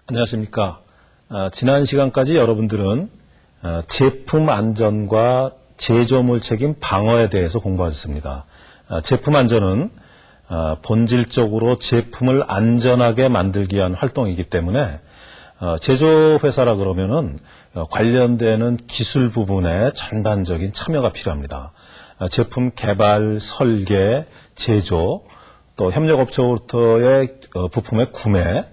안녕하십니까. 지난 시간까지 여러분들은 제품 안전과 제조물 책임 방어에 대해서 공부하셨습니다. 제품 안전은 본질적으로 제품을 안전하게 만들기 위한 활동이기 때문에 제조회사라 그러면은 관련되는 기술 부분에 전반적인 참여가 필요합니다. 제품 개발, 설계, 제조, 또 협력업체로부터의 부품의 구매,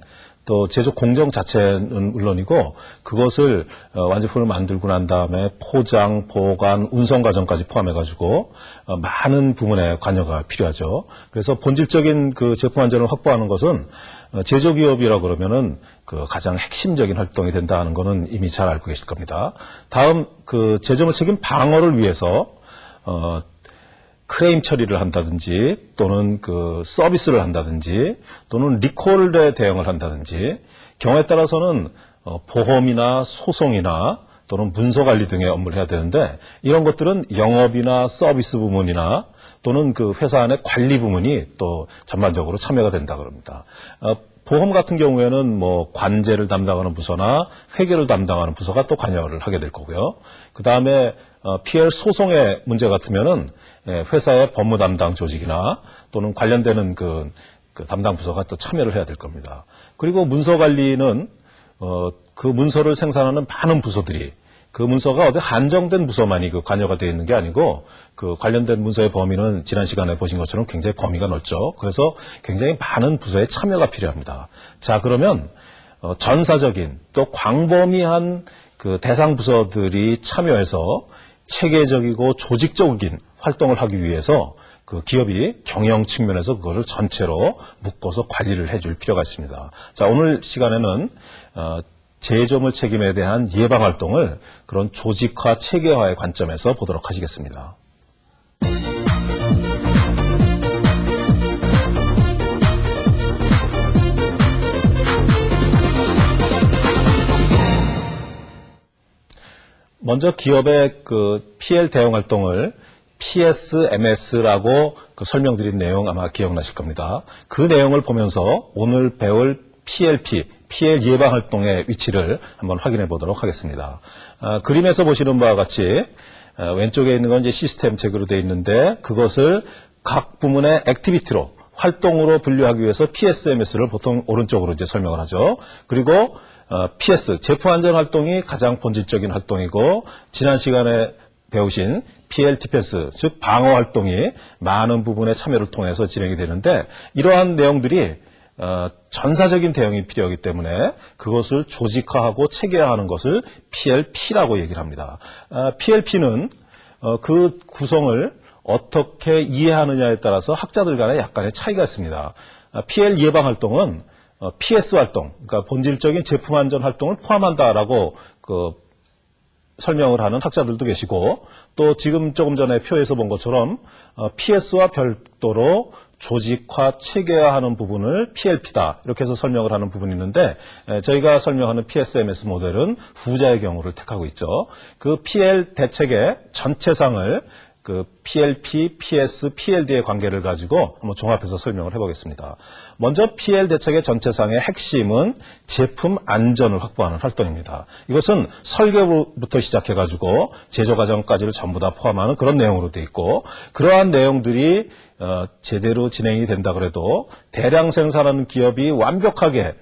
또 제조 공정 자체는 물론이고 그것을 완제품을 만들고 난 다음에 포장, 보관, 운송 과정까지 포함해가지고 많은 부분에 관여가 필요하죠. 그래서 본질적인 그 제품 안전을 확보하는 것은 제조기업이라 그러면은 그 가장 핵심적인 활동이 된다는 것은 이미 잘 알고 계실 겁니다. 다음 그 제조물 책임 방어를 위해서 크레임 처리를 한다든지 또는 그 서비스를 한다든지 또는 리콜에 대응을 한다든지 경우에 따라서는 보험이나 소송이나 또는 문서 관리 등의 업무를 해야 되는데 이런 것들은 영업이나 서비스 부문이나 또는 그 회사 안의 관리 부문이 또 전반적으로 참여가 된다 그럽니다. 보험 같은 경우에는 뭐 관제를 담당하는 부서나 회계를 담당하는 부서가 또 관여를 하게 될 거고요. 그 다음에 PL 소송의 문제 같으면은 회사의 법무 담당 조직이나 또는 관련되는 그 담당 부서가 또 참여를 해야 될 겁니다. 그리고 문서 관리는 그 문서를 생산하는 많은 부서들이 그 문서가 어디 한정된 부서만이 그 관여가 되어 있는 게 아니고 그 관련된 문서의 범위는 지난 시간에 보신 것처럼 굉장히 범위가 넓죠. 그래서 굉장히 많은 부서의 참여가 필요합니다. 자, 그러면 전사적인 또 광범위한 그 대상 부서들이 참여해서 체계적이고 조직적인 활동을 하기 위해서 그 기업이 경영 측면에서 그것을 전체로 묶어서 관리를 해줄 필요가 있습니다. 자, 오늘 시간에는 제조물 책임에 대한 예방 활동을 그런 조직화, 체계화의 관점에서 보도록 하시겠습니다. 먼저 기업의 그 PL 대응 활동을 PSMS라고 그 설명드린 내용 아마 기억나실 겁니다. 그 내용을 보면서 오늘 배울 PLP, PL 예방 활동의 위치를 한번 확인해 보도록 하겠습니다. 그림에서 보시는 바와 같이 왼쪽에 있는 건 이제 시스템 체계로 되어 있는데 그것을 각 부문의 액티비티로 활동으로 분류하기 위해서 PSMS를 보통 오른쪽으로 이제 설명을 하죠. 그리고 PS, 제품 안전 활동이 가장 본질적인 활동이고 지난 시간에 배우신 PL 디펜스, 즉 방어 활동이 많은 부분의 참여를 통해서 진행이 되는데 이러한 내용들이 전사적인 대응이 필요하기 때문에 그것을 조직화하고 체계화하는 것을 PLP라고 얘기를 합니다. PLP는 그 구성을 어떻게 이해하느냐에 따라서 학자들 간에 약간의 차이가 있습니다. PL 예방 활동은 PS 활동, 그러니까 본질적인 제품 안전 활동을 포함한다라고 설명을 하는 학자들도 계시고 또 지금 조금 전에 표에서 본 것처럼 PS와 별도로 조직화, 체계화하는 부분을 PLP다 이렇게 해서 설명을 하는 부분이 있는데 저희가 설명하는 PSMS 모델은 후자의 경우를 택하고 있죠. 그 PL 대책의 전체상을 그 PLP, PS, PLD의 관계를 가지고 한번 종합해서 설명을 해보겠습니다. 먼저 PL 대책의 전체상의 핵심은 제품 안전을 확보하는 활동입니다. 이것은 설계부터 시작해가지고 제조 과정까지를 전부 다 포함하는 그런 내용으로 되어 있고 그러한 내용들이 제대로 진행이 된다 그래도 대량 생산하는 기업이 완벽하게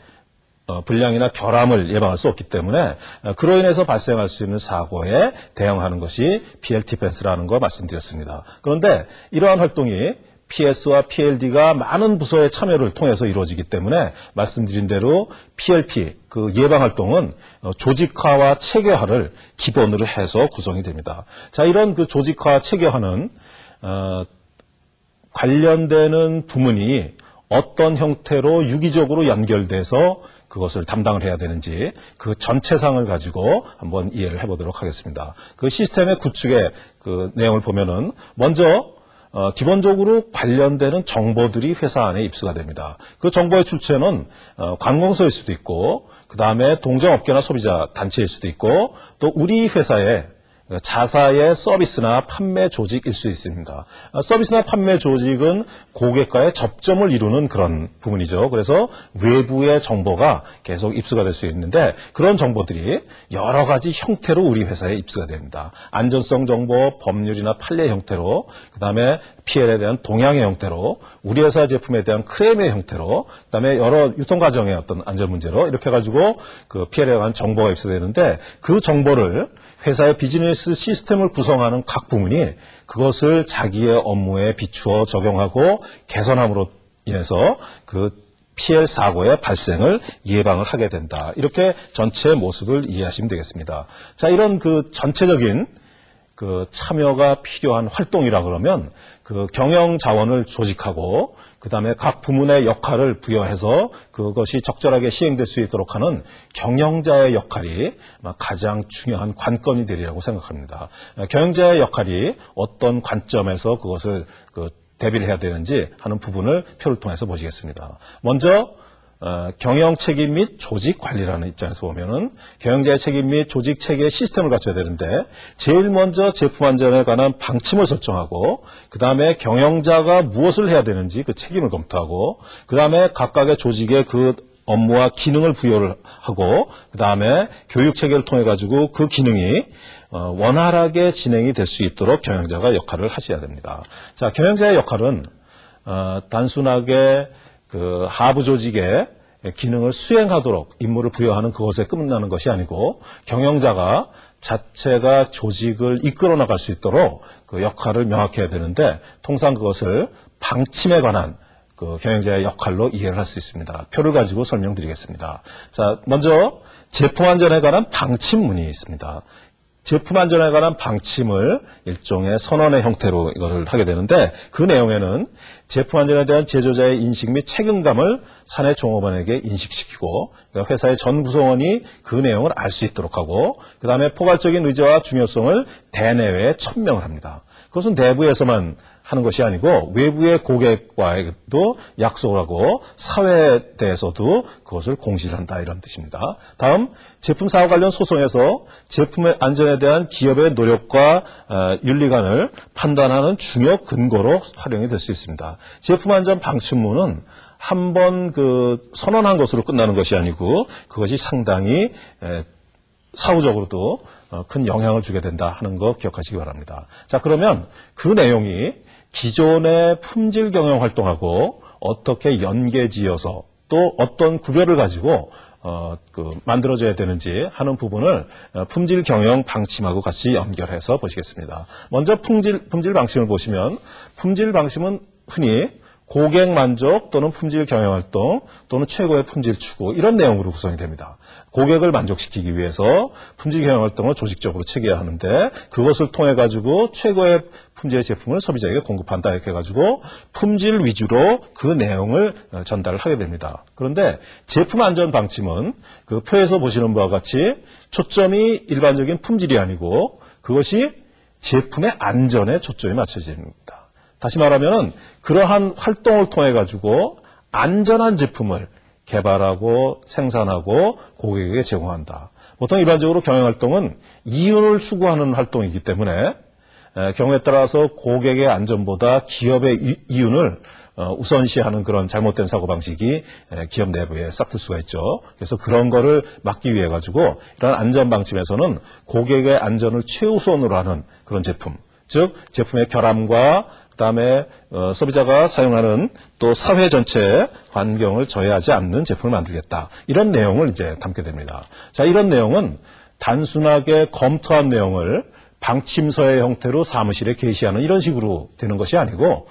불량이나 결함을 예방할 수 없기 때문에 그로 인해서 발생할 수 있는 사고에 대응하는 것이 PL 디펜스라는 거 말씀드렸습니다. 그런데 이러한 활동이 PS와 PLD가 많은 부서의 참여를 통해서 이루어지기 때문에 말씀드린 대로 PLP, 그 예방 활동은 조직화와 체계화를 기본으로 해서 구성이 됩니다. 자, 이런 그 조직화, 체계화는 관련되는 부문이 어떤 형태로 유기적으로 연결돼서 그것을 담당을 해야 되는지 그 전체상을 가지고 한번 이해를 해보도록 하겠습니다. 그 시스템의 구축의 그 내용을 보면은 먼저 기본적으로 관련되는 정보들이 회사 안에 입수가 됩니다. 그 정보의 출처는 관공서일 수도 있고 그 다음에 동종업계나 소비자 단체일 수도 있고 또 우리 회사의 자사의 서비스나 판매 조직일 수 있습니다. 서비스나 판매 조직은 고객과의 접점을 이루는 그런 부분이죠. 그래서 외부의 정보가 계속 입수가 될 수 있는데 그런 정보들이 여러 가지 형태로 우리 회사에 입수가 됩니다. 안전성 정보, 법률이나 판례 형태로, 그다음에 PL에 대한 동향의 형태로, 우리 회사 제품에 대한 크레임의 형태로, 그다음에 여러 유통 과정의 어떤 안전 문제로 이렇게 가지고 그 PL에 관한 정보가 입수되는데 그 정보를 회사의 비즈니스 시스템을 구성하는 각 부문이 그것을 자기의 업무에 비추어 적용하고 개선함으로 인해서 그 PL 사고의 발생을 예방을 하게 된다. 이렇게 전체 모습을 이해하시면 되겠습니다. 자, 이런 그 전체적인 그 참여가 필요한 활동이라 그러면 그 경영 자원을 조직하고 그다음에 각 부문의 역할을 부여해서 그것이 적절하게 시행될 수 있도록 하는 경영자의 역할이 가장 중요한 관건이 되리라고 생각합니다. 경영자의 역할이 어떤 관점에서 그것을 대비를 해야 되는지 하는 부분을 표를 통해서 보시겠습니다. 먼저 경영 책임 및 조직 관리라는 입장에서 보면은 경영자의 책임 및 조직 체계 시스템을 갖춰야 되는데 제일 먼저 제품 안전에 관한 방침을 설정하고 그 다음에 경영자가 무엇을 해야 되는지 그 책임을 검토하고 그 다음에 각각의 조직에 그 업무와 기능을 부여를 하고 그 다음에 교육 체계를 통해 가지고 그 기능이 원활하게 진행이 될 수 있도록 경영자가 역할을 하셔야 됩니다. 자, 경영자의 역할은 단순하게 그 하부 조직의 기능을 수행하도록 임무를 부여하는 그것에 끝나는 것이 아니고 경영자가 자체가 조직을 이끌어 나갈 수 있도록 그 역할을 명확히 해야 되는데 통상 그것을 방침에 관한 그 경영자의 역할로 이해를 할 수 있습니다. 표를 가지고 설명드리겠습니다. 자, 먼저 제품 안전에 관한 방침문이 있습니다. 제품 안전에 관한 방침을 일종의 선언의 형태로 이거를 하게 되는데 그 내용에는 제품 안전에 대한 제조자의 인식 및 책임감을 사내 종업원에게 인식시키고 그러니까 회사의 전 구성원이 그 내용을 알 수 있도록 하고 그 다음에 포괄적인 의제와 중요성을 대내외에 천명을 합니다. 그것은 내부에서만 하는 것이 아니고 외부의 고객과도 약속을 하고 사회에 대해서도 그것을 공시를 한다 이런 뜻입니다. 다음 제품 사고 관련 소송에서 제품의 안전에 대한 기업의 노력과 윤리관을 판단하는 중요 근거로 활용이 될 수 있습니다. 제품 안전 방침문은 한 번 그 선언한 것으로 끝나는 것이 아니고 그것이 상당히 사후적으로도 큰 영향을 주게 된다 하는 거 기억하시기 바랍니다. 자, 그러면 그 내용이 기존의 품질 경영 활동하고 어떻게 연계지어서 또 어떤 구별을 가지고 만들어져야 되는지 하는 부분을 품질 경영 방침하고 같이 연결해서 보시겠습니다. 먼저 품질 방침을 보시면 품질 방침은 흔히 고객 만족 또는 품질 경영 활동 또는 최고의 품질 추구 이런 내용으로 구성이 됩니다. 고객을 만족시키기 위해서 품질 경영 활동을 조직적으로 체계해야 하는데 그것을 통해 가지고 최고의 품질의 제품을 소비자에게 공급한다 이렇게 해가지고 품질 위주로 그 내용을 전달을 하게 됩니다. 그런데 제품 안전 방침은 그 표에서 보시는 바와 같이 초점이 일반적인 품질이 아니고 그것이 제품의 안전에 초점이 맞춰집니다. 다시 말하면 그러한 활동을 통해 가지고 안전한 제품을 개발하고 생산하고 고객에게 제공한다. 보통 일반적으로 경영활동은 이윤을 추구하는 활동이기 때문에 경우에 따라서 고객의 안전보다 기업의 이윤을 우선시하는 그런 잘못된 사고방식이 기업 내부에 싹틀 수가 있죠. 그래서 그런 거를 막기 위해 가지고 이런 안전방침에서는 고객의 안전을 최우선으로 하는 그런 제품, 즉 제품의 결함과 그다음에 소비자가 사용하는 또 사회 전체의 환경을 저해하지 않는 제품을 만들겠다. 이런 내용을 이제 담게 됩니다. 자, 이런 내용은 단순하게 검토한 내용을 방침서의 형태로 사무실에 게시하는 이런 식으로 되는 것이 아니고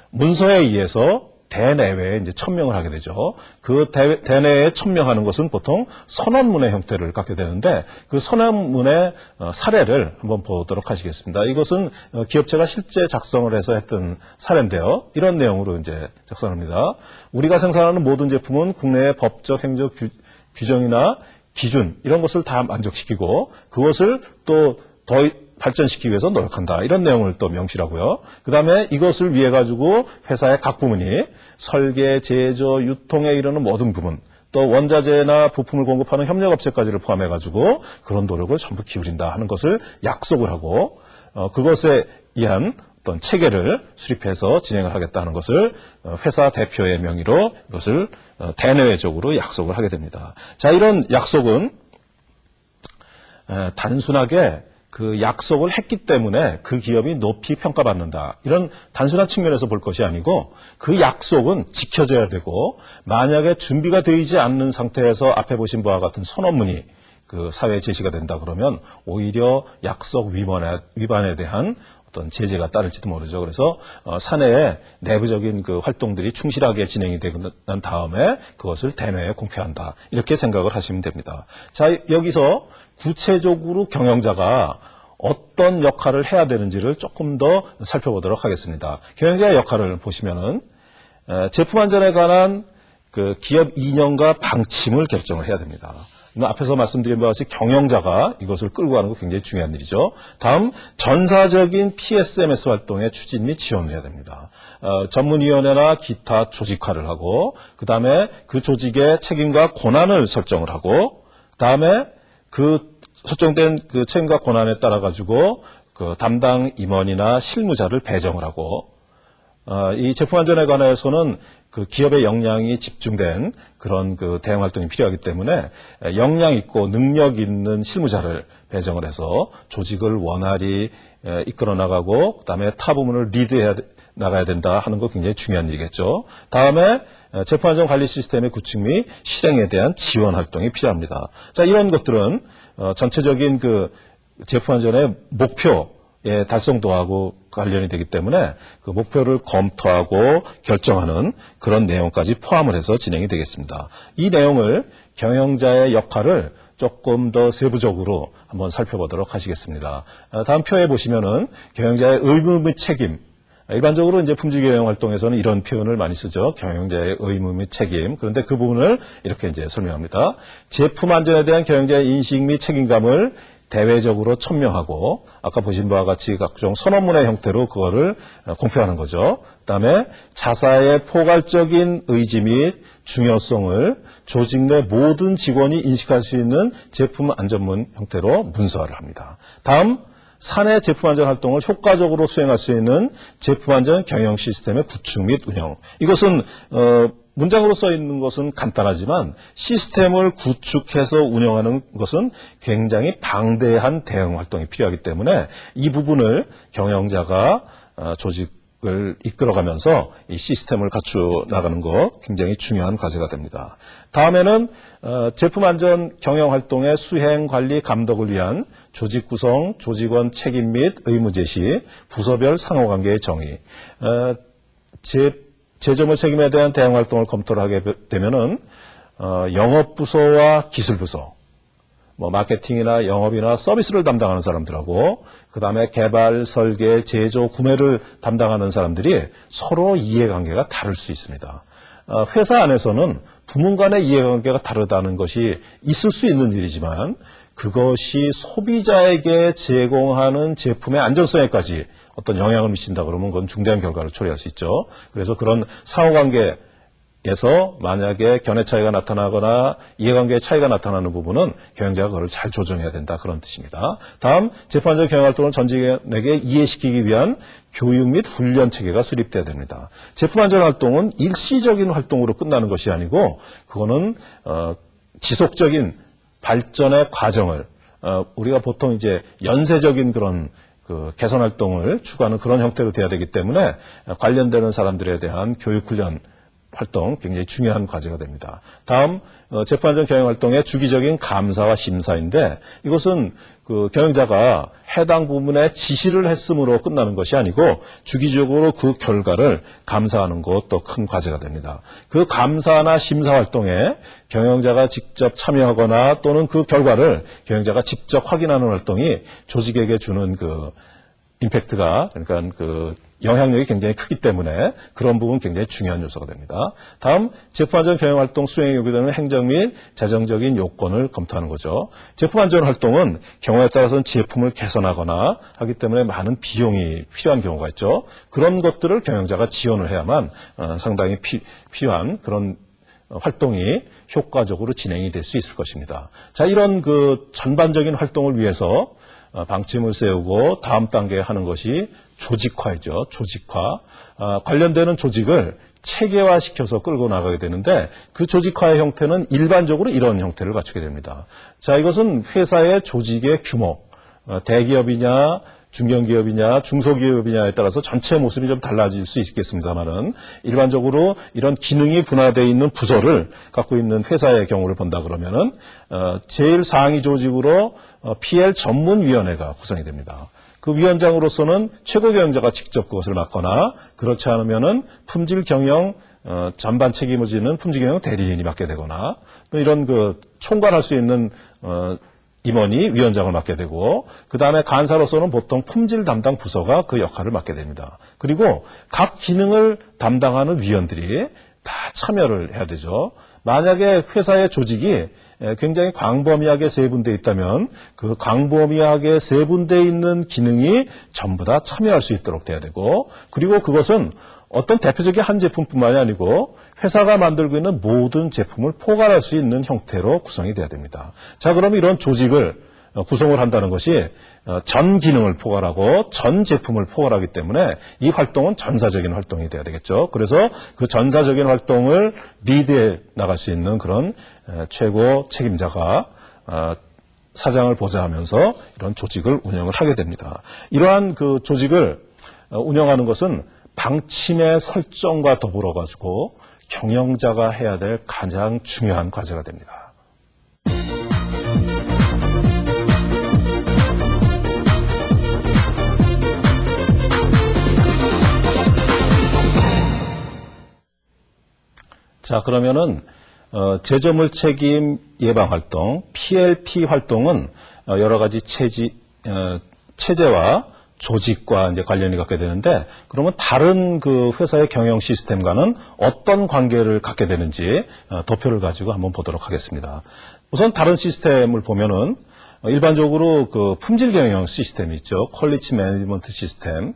문서에 의해서 대내외에 이제 천명을 하게 되죠. 그 대내외에 천명하는 것은 보통 선언문의 형태를 갖게 되는데 그 선언문의 사례를 한번 보도록 하시겠습니다. 이것은 기업체가 실제 작성을 해서 했던 사례인데요. 이런 내용으로 이제 작성합니다. 우리가 생산하는 모든 제품은 국내의 법적 행정 규정이나 기준 이런 것을 다 만족시키고 그것을 또 더 발전시키기 위해서 노력한다. 이런 내용을 또 명시하고요. 그 다음에 이것을 위해 가지고 회사의 각 부문이 설계, 제조, 유통에 이르는 모든 부문 또 원자재나 부품을 공급하는 협력업체까지를 포함해가지고 그런 노력을 전부 기울인다 하는 것을 약속을 하고 그것에 의한 어떤 체계를 수립해서 진행을 하겠다 하는 것을 회사 대표의 명의로 이것을 대내외적으로 약속을 하게 됩니다. 자, 이런 약속은 단순하게 그 약속을 했기 때문에 그 기업이 높이 평가받는다. 이런 단순한 측면에서 볼 것이 아니고 그 약속은 지켜져야 되고 만약에 준비가 되지 않는 상태에서 앞에 보신 바와 같은 선언문이 그 사회에 제시가 된다 그러면 오히려 약속 위반에 대한 어떤 제재가 따를지도 모르죠. 그래서 사내의 내부적인 그 활동들이 충실하게 진행이 되고 난 다음에 그것을 대내에 공표한다. 이렇게 생각을 하시면 됩니다. 자, 여기서 구체적으로 경영자가 어떤 역할을 해야 되는지를 조금 더 살펴보도록 하겠습니다. 경영자의 역할을 보시면은 제품 안전에 관한 그 기업 이념과 방침을 결정을 해야 됩니다. 앞에서 말씀드린 바와 같이 경영자가 이것을 끌고 가는 거 굉장히 중요한 일이죠. 다음, 전사적인 PSMS 활동의 추진 및 지원을 해야 됩니다. 전문위원회나 기타 조직화를 하고, 그 다음에 그 조직의 책임과 권한을 설정을 하고, 그 다음에 그 설정된 그 책임과 권한에 따라 가지고 그 담당 임원이나 실무자를 배정을 하고, 이 제품 안전에 관해서는 그 기업의 역량이 집중된 그런 그 대응 활동이 필요하기 때문에 역량 있고 능력 있는 실무자를 배정을 해서 조직을 원활히 이끌어 나가고 그다음에 타 부문을 리드해 나가야 된다 하는 거 굉장히 중요한 일이겠죠. 다음에 제품 안전 관리 시스템의 구축 및 실행에 대한 지원 활동이 필요합니다. 자, 이런 것들은 전체적인 그 제품 안전의 목표의 달성도하고 관련이 되기 때문에 그 목표를 검토하고 결정하는 그런 내용까지 포함을 해서 진행이 되겠습니다. 이 내용을 경영자의 역할을 조금 더 세부적으로 한번 살펴보도록 하시겠습니다. 다음 표에 보시면은 경영자의 의무 및 책임. 일반적으로 이제 품질 경영 활동에서는 이런 표현을 많이 쓰죠. 경영자의 의무 및 책임. 그런데 그 부분을 이렇게 이제 설명합니다. 제품 안전에 대한 경영자의 인식 및 책임감을 대외적으로 천명하고 아까 보신 바와 같이 각종 선언문의 형태로 그거를 공표하는 거죠. 그다음에 자사의 포괄적인 의지 및 중요성을 조직 내 모든 직원이 인식할 수 있는 제품 안전문 형태로 문서화를 합니다. 다음, 사내 제품 안전 활동을 효과적으로 수행할 수 있는 제품 안전 경영 시스템의 구축 및 운영. 이것은 문장으로 써 있는 것은 간단하지만 시스템을 구축해서 운영하는 것은 굉장히 방대한 대응 활동이 필요하기 때문에 이 부분을 경영자가 조직을 이끌어가면서 이 시스템을 갖추어 나가는 거 굉장히 중요한 과제가 됩니다. 다음에는 제품 안전 경영 활동의 수행 관리 감독을 위한 조직 구성, 조직원 책임 및 의무 제시, 부서별 상호관계의 정의, 제조물 책임에 대한 대응 활동을 검토를 하게 되면은 영업부서와 기술부서, 뭐 마케팅이나 영업이나 서비스를 담당하는 사람들하고 그다음에 개발, 설계, 제조, 구매를 담당하는 사람들이 서로 이해관계가 다를 수 있습니다. 회사 안에서는 부문 간의 이해관계가 다르다는 것이 있을 수 있는 일이지만 그것이 소비자에게 제공하는 제품의 안전성에까지 어떤 영향을 미친다 그러면 그건 중대한 결과를 초래할 수 있죠. 그래서 그런 상호관계에서 만약에 견해 차이가 나타나거나 이해관계의 차이가 나타나는 부분은 경영자가 그걸 잘 조정해야 된다 그런 뜻입니다. 다음, 제품 안전 경영 활동을 전 직원에게 이해시키기 위한 교육 및 훈련 체계가 수립돼야 됩니다. 제품 안전 활동은 일시적인 활동으로 끝나는 것이 아니고 그거는 지속적인 발전의 과정을 우리가 보통 이제 연쇄적인 그런 그 개선 활동을 추구하는 그런 형태로 돼야 되기 때문에 관련되는 사람들에 대한 교육 훈련 활동 굉장히 중요한 과제가 됩니다. 다음, 제품 안전 경영 활동의 주기적인 감사와 심사인데 이것은 그 경영자가 해당 부문에 지시를 했으므로 끝나는 것이 아니고 주기적으로 그 결과를 감사하는 것도 큰 과제가 됩니다. 그 감사나 심사 활동에 경영자가 직접 참여하거나 또는 그 결과를 경영자가 직접 확인하는 활동이 조직에게 주는 그 임팩트가 그러니까 그 영향력이 굉장히 크기 때문에 그런 부분 굉장히 중요한 요소가 됩니다. 다음, 제품 안전 경영 활동 수행에 요구되는 행정 및 재정적인 요건을 검토하는 거죠. 제품 안전 활동은 경우에 따라서는 제품을 개선하거나 하기 때문에 많은 비용이 필요한 경우가 있죠. 그런 것들을 경영자가 지원을 해야만 상당히 필요한 그런 활동이 효과적으로 진행이 될 수 있을 것입니다. 자, 이런 그 전반적인 활동을 위해서 방침을 세우고 다음 단계에 하는 것이 조직화이죠. 조직화. 관련되는 조직을 체계화시켜서 끌고 나가게 되는데 그 조직화의 형태는 일반적으로 이런 형태를 갖추게 됩니다. 자, 이것은 회사의 조직의 규모, 대기업이냐 중견기업이냐 중소기업이냐에 따라서 전체 모습이 좀 달라질 수 있겠습니다만은 일반적으로 이런 기능이 분화되어 있는 부서를 갖고 있는 회사의 경우를 본다 그러면은 제일 상위 조직으로 PL 전문위원회가 구성이 됩니다. 그 위원장으로서는 최고 경영자가 직접 그것을 맡거나 그렇지 않으면은 품질 경영 전반 책임을 지는 품질 경영 대리인이 맡게 되거나 또 이런 그 총괄할 수 있는 임원이 위원장을 맡게 되고 그 다음에 간사로서는 보통 품질 담당 부서가 그 역할을 맡게 됩니다. 그리고 각 기능을 담당하는 위원들이 다 참여를 해야 되죠. 만약에 회사의 조직이 굉장히 광범위하게 세분되어 있다면 그 광범위하게 세분되어 있는 기능이 전부 다 참여할 수 있도록 돼야 되고 그리고 그것은 어떤 대표적인 한 제품뿐만이 아니고 회사가 만들고 있는 모든 제품을 포괄할 수 있는 형태로 구성이 돼야 됩니다. 자, 그럼 이런 조직을 구성을 한다는 것이 전 기능을 포괄하고 전 제품을 포괄하기 때문에 이 활동은 전사적인 활동이 돼야 되겠죠. 그래서 그 전사적인 활동을 리드해 나갈 수 있는 그런 최고 책임자가 사장을 보좌하면서 이런 조직을 운영을 하게 됩니다. 이러한 그 조직을 운영하는 것은 방침의 설정과 더불어 가지고 경영자가 해야 될 가장 중요한 과제가 됩니다. 자, 그러면은 제조물 책임 예방 활동, PLP 활동은 여러 가지 체제와 조직과 이제 관련이 갖게 되는데 그러면 다른 그 회사의 경영 시스템과는 어떤 관계를 갖게 되는지 도표를 가지고 한번 보도록 하겠습니다. 우선 다른 시스템을 보면은 일반적으로 그 품질 경영 시스템이 있죠. 퀄리티 매니지먼트 시스템.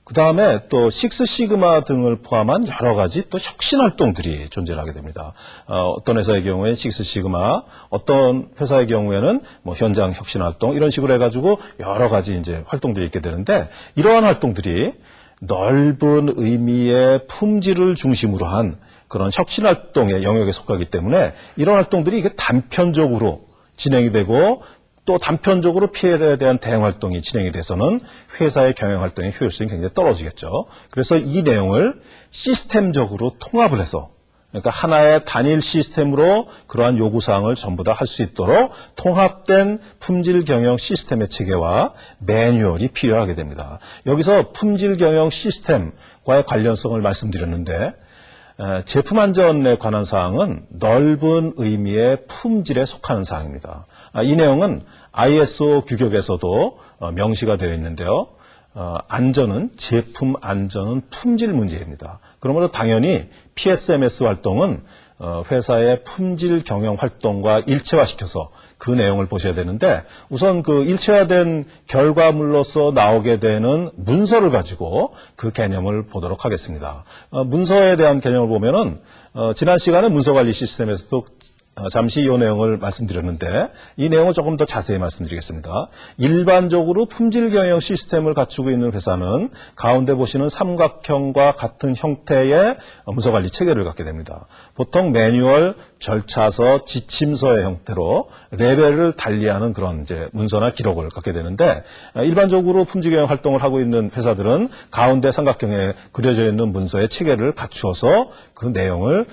그 다음에 또 식스 시그마 등을 포함한 여러 가지 또 혁신 활동들이 존재하게 됩니다. 어떤 회사의 경우에는 식스 시그마, 어떤 회사의 경우에는 뭐 현장 혁신 활동 이런 식으로 해가지고 여러 가지 이제 활동들이 있게 되는데 이러한 활동들이 넓은 의미의 품질을 중심으로 한 그런 혁신 활동의 영역에 속하기 때문에 이런 활동들이 이게 단편적으로 진행이 되고 또 단편적으로 피해에 대한 대응 활동이 진행이 돼서는 회사의 경영 활동의 효율성이 굉장히 떨어지겠죠. 그래서 이 내용을 시스템적으로 통합을 해서 그러니까 하나의 단일 시스템으로 그러한 요구사항을 전부 다 할 수 있도록 통합된 품질 경영 시스템의 체계와 매뉴얼이 필요하게 됩니다. 여기서 품질 경영 시스템과의 관련성을 말씀드렸는데 제품 안전에 관한 사항은 넓은 의미의 품질에 속하는 사항입니다. 이 내용은 ISO 규격에서도 명시가 되어 있는데요. 안전은 제품 안전은 품질 문제입니다. 그러므로 당연히 PSMS 활동은 회사의 품질 경영 활동과 일체화시켜서 그 내용을 보셔야 되는데 우선 그 일체화된 결과물로서 나오게 되는 문서를 가지고 그 개념을 보도록 하겠습니다. 문서에 대한 개념을 보면은 지난 시간에 문서관리 시스템에서도 잠시 이 내용을 말씀드렸는데 이 내용을 조금 더 자세히 말씀드리겠습니다. 일반적으로 품질 경영 시스템을 갖추고 있는 회사는 가운데 보시는 삼각형과 같은 형태의 문서관리 체계를 갖게 됩니다. 보통 매뉴얼, 절차서, 지침서의 형태로 레벨을 달리하는 그런 이제 문서나 기록을 갖게 되는데 일반적으로 품질 경영 활동을 하고 있는 회사들은 가운데 삼각형에 그려져 있는 문서의 체계를 갖추어서 그 내용을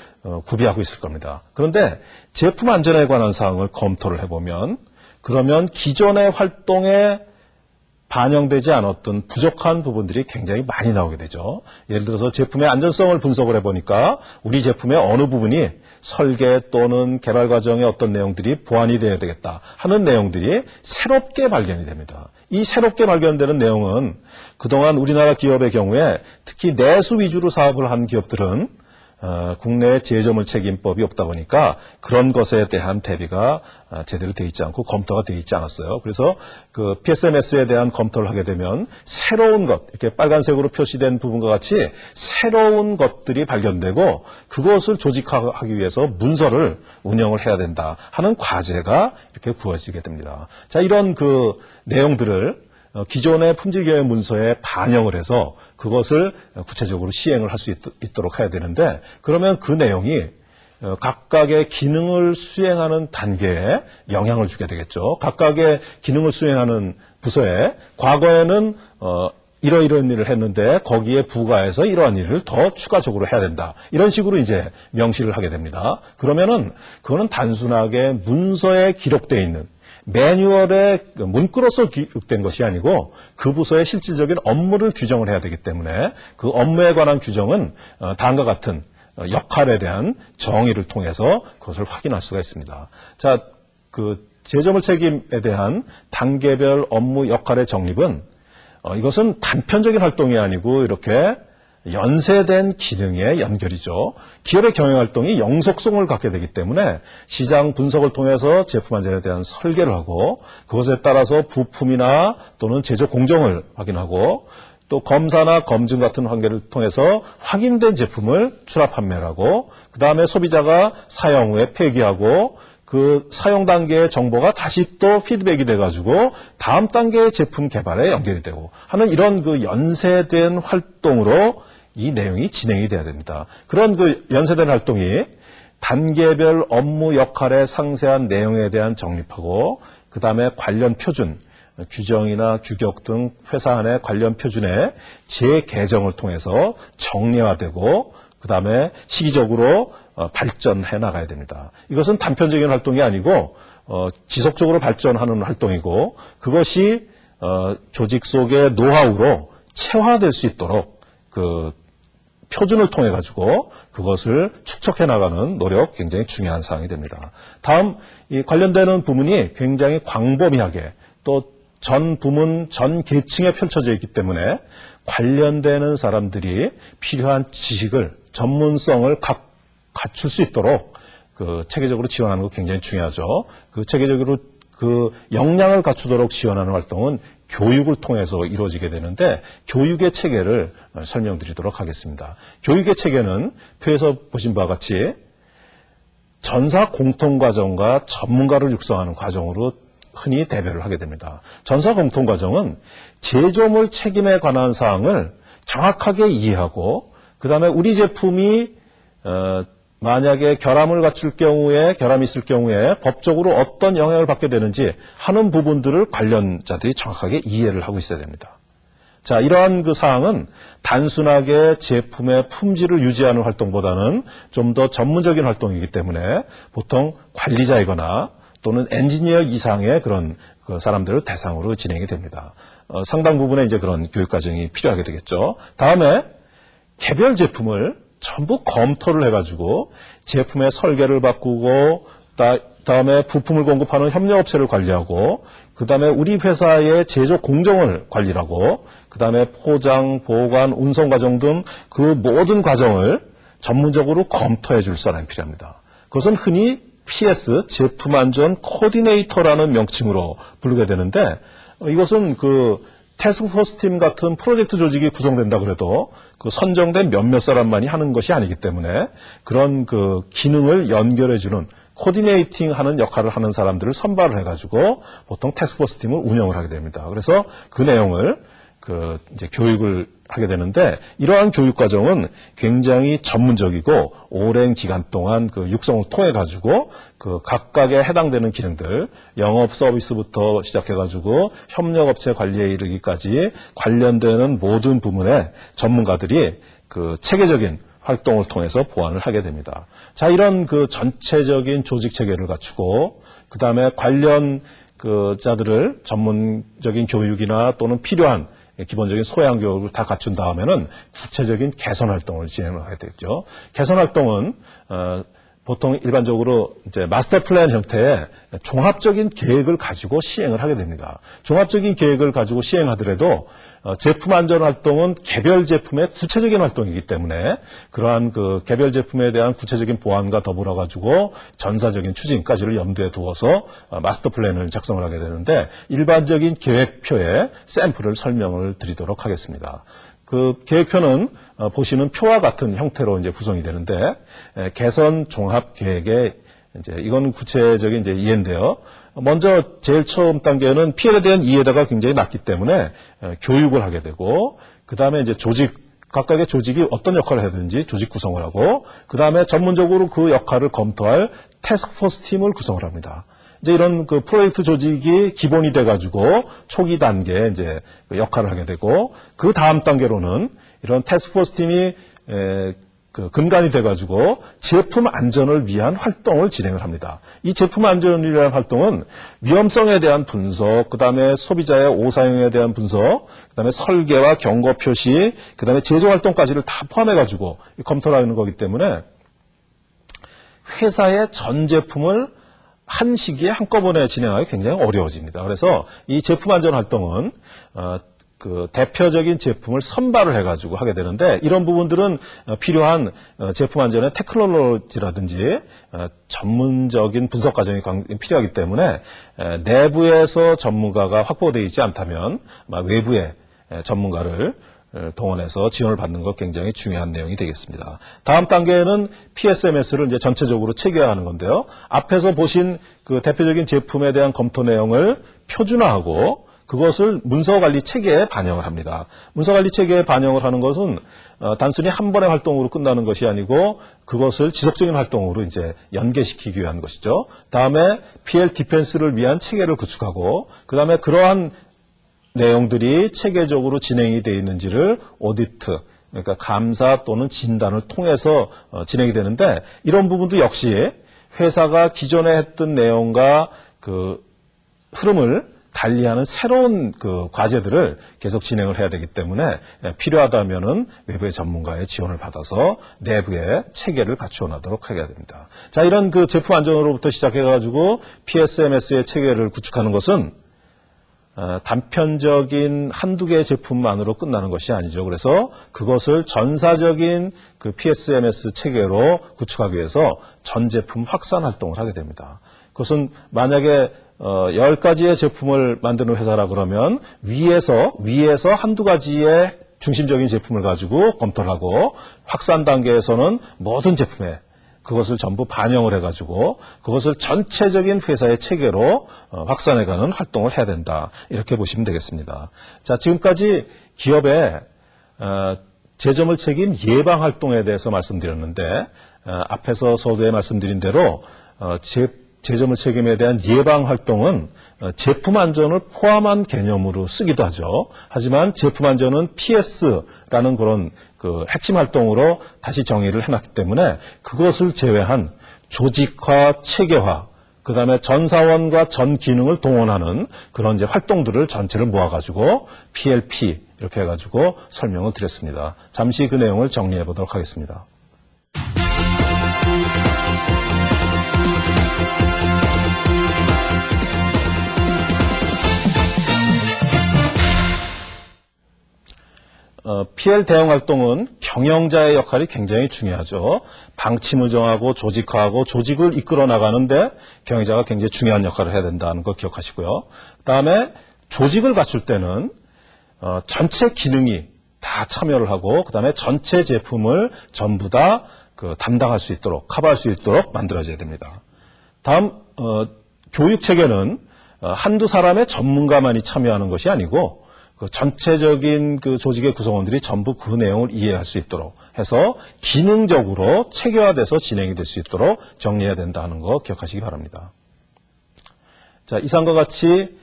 구비하고 있을 겁니다. 그런데 제품 안전에 관한 사항을 검토를 해보면 그러면 기존의 활동에 반영되지 않았던 부족한 부분들이 굉장히 많이 나오게 되죠. 예를 들어서 제품의 안전성을 분석을 해보니까 우리 제품의 어느 부분이 설계 또는 개발 과정의 어떤 내용들이 보완이 되어야 되겠다 하는 내용들이 새롭게 발견이 됩니다. 이 새롭게 발견되는 내용은 그동안 우리나라 기업의 경우에 특히 내수 위주로 사업을 한 기업들은 국내 제조물 책임법이 없다 보니까 그런 것에 대한 대비가 제대로 돼 있지 않고 검토가 돼 있지 않았어요. 그래서 그 PSMS에 대한 검토를 하게 되면 새로운 것, 이렇게 빨간색으로 표시된 부분과 같이 새로운 것들이 발견되고 그것을 조직화하기 위해서 문서를 운영을 해야 된다 하는 과제가 이렇게 구워지게 됩니다. 자, 이런 그 내용들을 기존의 품질교육 문서에 반영을 해서 그것을 구체적으로 시행을 할 수 있도록 해야 되는데 그러면 그 내용이 각각의 기능을 수행하는 단계에 영향을 주게 되겠죠. 각각의 기능을 수행하는 부서에 과거에는 이러이러한 일을 했는데 거기에 부가해서 이러한 일을 더 추가적으로 해야 된다. 이런 식으로 이제 명시를 하게 됩니다. 그러면은 그거는 단순하게 문서에 기록되어 있는 매뉴얼에 문구로서 기록된 것이 아니고 그 부서의 실질적인 업무를 규정을 해야 되기 때문에 그 업무에 관한 규정은 다음과 같은 역할에 대한 정의를 통해서 그것을 확인할 수가 있습니다. 자, 그 제조물 책임에 대한 단계별 업무 역할의 정립은 이것은 단편적인 활동이 아니고 이렇게 연쇄된 기능의 연결이죠. 기업의 경영활동이 영속성을 갖게 되기 때문에 시장 분석을 통해서 제품 안전에 대한 설계를 하고 그것에 따라서 부품이나 또는 제조 공정을 확인하고 또 검사나 검증 같은 관계를 통해서 확인된 제품을 출하 판매를 하고 그 다음에 소비자가 사용 후에 폐기하고 그 사용 단계의 정보가 다시 또 피드백이 돼가지고 다음 단계의 제품 개발에 연결이 되고 하는 이런 그 연쇄된 활동으로 이 내용이 진행이 돼야 됩니다. 그런 그 연쇄된 활동이 단계별 업무 역할의 상세한 내용에 대한 정립하고 그 다음에 관련 표준, 규정이나 규격 등 회사 안의 관련 표준의 재개정을 통해서 정리화되고 그 다음에 시기적으로 발전해 나가야 됩니다. 이것은 단편적인 활동이 아니고 지속적으로 발전하는 활동이고 그것이 조직 속의 노하우로 체화될 수 있도록 그 표준을 통해 가지고 그것을 축적해 나가는 노력 굉장히 중요한 사항이 됩니다. 다음 이 관련되는 부분이 굉장히 광범위하게 또 전 부문 전 계층에 펼쳐져 있기 때문에 관련되는 사람들이 필요한 지식을 전문성을 갖출 수 있도록 그 체계적으로 지원하는 거 굉장히 중요하죠. 그 체계적으로 그 역량을 갖추도록 지원하는 활동은 교육을 통해서 이루어지게 되는데 교육의 체계를 설명드리도록 하겠습니다. 교육의 체계는 표에서 보신 바와 같이 전사 공통과정과 전문가를 육성하는 과정으로 흔히 대별을 하게 됩니다. 전사 공통과정은 제조물 책임에 관한 사항을 정확하게 이해하고 그 다음에 우리 제품이 만약에 결함을 갖출 경우에 결함이 있을 경우에 법적으로 어떤 영향을 받게 되는지 하는 부분들을 관련자들이 정확하게 이해를 하고 있어야 됩니다. 자, 이러한 그 사항은 단순하게 제품의 품질을 유지하는 활동보다는 좀 더 전문적인 활동이기 때문에 보통 관리자이거나 또는 엔지니어 이상의 그런 그 사람들을 대상으로 진행이 됩니다. 상당 부분의 이제 그런 교육 과정이 필요하게 되겠죠. 다음에 개별 제품을 전부 검토를 해가지고 제품의 설계를 바꾸고 다음에 부품을 공급하는 협력업체를 관리하고 그 다음에 우리 회사의 제조 공정을 관리하고 그 다음에 포장, 보관, 운송 과정 등 그 모든 과정을 전문적으로 검토해 줄 사람이 필요합니다. 그것은 흔히 PS, 제품안전 코디네이터라는 명칭으로 부르게 되는데 이것은 그 태스크포스 팀 같은 프로젝트 조직이 구성된다 그래도 그 선정된 몇몇 사람만이 하는 것이 아니기 때문에 그런 그 기능을 연결해주는 코디네이팅 하는 역할을 하는 사람들을 선발을 해가지고 보통 태스크포스 팀을 운영을 하게 됩니다. 그래서 그 내용을 그 이제 교육을 하게 되는데 이러한 교육 과정은 굉장히 전문적이고 오랜 기간 동안 그 육성을 통해 가지고 그 각각에 해당되는 기능들 영업 서비스부터 시작해 가지고 협력업체 관리에 이르기까지 관련되는 모든 부문의 전문가들이 그 체계적인 활동을 통해서 보완을 하게 됩니다. 자, 이런 그 전체적인 조직 체계를 갖추고 그 다음에 관련 그 자들을 전문적인 교육이나 또는 필요한 기본적인 소양 교육을 다 갖춘 다음에는 구체적인 개선 활동을 진행을 하게 되죠. 개선 활동은 보통 일반적으로 이제 마스터 플랜 형태의 종합적인 계획을 가지고 시행을 하게 됩니다. 종합적인 계획을 가지고 시행하더라도 제품 안전 활동은 개별 제품의 구체적인 활동이기 때문에 그러한 그 개별 제품에 대한 구체적인 보안과 더불어 가지고 전사적인 추진까지를 염두에 두어서 마스터 플랜을 작성을 하게 되는데 일반적인 계획표에 샘플을 설명을 드리도록 하겠습니다. 그 계획표는 보시는 표와 같은 형태로 이제 구성이 되는데 개선 종합 계획의 이제 이건 구체적인 이제 이해인데요. 먼저 제일 처음 단계는 PL에 대한 이해도가 굉장히 낮기 때문에 교육을 하게 되고 그 다음에 이제 각각의 조직이 어떤 역할을 해야 되는지 조직 구성을 하고 그 다음에 전문적으로 그 역할을 검토할 태스크포스 팀을 구성을 합니다. 이제 이런 그 프로젝트 조직이 기본이 돼가지고 초기 단계에 이제 그 역할을 하게 되고 그 다음 단계로는 이런 태스크포스 팀이 그 근간이 돼가지고 제품 안전을 위한 활동을 진행을 합니다. 이 제품 안전을 위한 활동은 위험성에 대한 분석, 그 다음에 소비자의 오사용에 대한 분석, 그 다음에 설계와 경고 표시, 그 다음에 제조 활동까지를 다 포함해가지고 검토를 하는 거기 때문에 회사의 전 제품을 한 시기에 한꺼번에 진행하기 굉장히 어려워집니다. 그래서 이 제품 안전 활동은 그 대표적인 제품을 선발을 해가지고 하게 되는데 이런 부분들은 필요한 제품 안전의 테크놀로지라든지 전문적인 분석 과정이 필요하기 때문에 내부에서 전문가가 확보되어 있지 않다면 외부의 전문가를 동원해서 지원을 받는 것 굉장히 중요한 내용이 되겠습니다. 다음 단계는 PSMS를 이제 전체적으로 체계화하는 건데요. 앞에서 보신 그 대표적인 제품에 대한 검토 내용을 표준화하고 그것을 문서관리 체계에 반영을 합니다. 문서관리 체계에 반영을 하는 것은 단순히 한 번의 활동으로 끝나는 것이 아니고 그것을 지속적인 활동으로 이제 연계시키기 위한 것이죠. 다음에 PL 디펜스를 위한 체계를 구축하고 그 다음에 그러한 내용들이 체계적으로 진행이 되어 있는지를 오디트, 그러니까 감사 또는 진단을 통해서 진행이 되는데 이런 부분도 역시 회사가 기존에 했던 내용과 그 흐름을 달리하는 새로운 그 과제들을 계속 진행을 해야 되기 때문에 필요하다면은 외부의 전문가의 지원을 받아서 내부의 체계를 갖추어 나도록 하게 됩니다. 자, 이런 그 제품 안전으로부터 시작해가지고 PSMS의 체계를 구축하는 것은 단편적인 한두 개의 제품만으로 끝나는 것이 아니죠. 그래서 그것을 전사적인 그 PSMS 체계로 구축하기 위해서 전 제품 확산 활동을 하게 됩니다. 그것은 만약에 10가지의 제품을 만드는 회사라 그러면 위에서 한두 가지의 중심적인 제품을 가지고 검토를 하고 확산 단계에서는 모든 제품에 그것을 전부 반영을 해가지고 그것을 전체적인 회사의 체계로 확산해가는 활동을 해야 된다. 이렇게 보시면 되겠습니다. 자, 지금까지 기업의 제조물 책임 예방 활동에 대해서 말씀드렸는데 앞에서 서두에 말씀드린 대로 제조물 책임에 대한 예방 활동은 제품 안전을 포함한 개념으로 쓰기도 하죠. 하지만 제품 안전은 PS라는 그런 그 핵심 활동으로 다시 정의를 해놨기 때문에 그것을 제외한 조직화, 체계화, 그 다음에 전 사원과 전 기능을 동원하는 그런 이제 활동들을 전체를 모아가지고 PLP 이렇게 해가지고 설명을 드렸습니다. 잠시 그 내용을 정리해 보도록 하겠습니다. PL 대응 활동은 경영자의 역할이 굉장히 중요하죠. 방침을 정하고 조직화하고 조직을 이끌어 나가는데 경영자가 굉장히 중요한 역할을 해야 된다는 거 기억하시고요. 그다음에 조직을 갖출 때는 전체 기능이 다 참여를 하고 그다음에 전체 제품을 전부 다 담당할 수 있도록 커버할 수 있도록 만들어져야 됩니다. 다음 교육 체계는 한두 사람의 전문가만이 참여하는 것이 아니고 그 전체적인 그 조직의 구성원들이 전부 그 내용을 이해할 수 있도록 해서 기능적으로 체계화돼서 진행이 될 수 있도록 정리해야 된다는 거 기억하시기 바랍니다. 자, 이상과 같이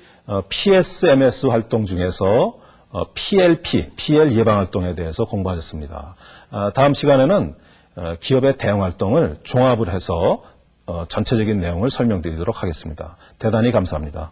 PSMS 활동 중에서 PLP, PL 예방 활동에 대해서 공부하셨습니다. 다음 시간에는 기업의 대응 활동을 종합을 해서 전체적인 내용을 설명드리도록 하겠습니다. 대단히 감사합니다.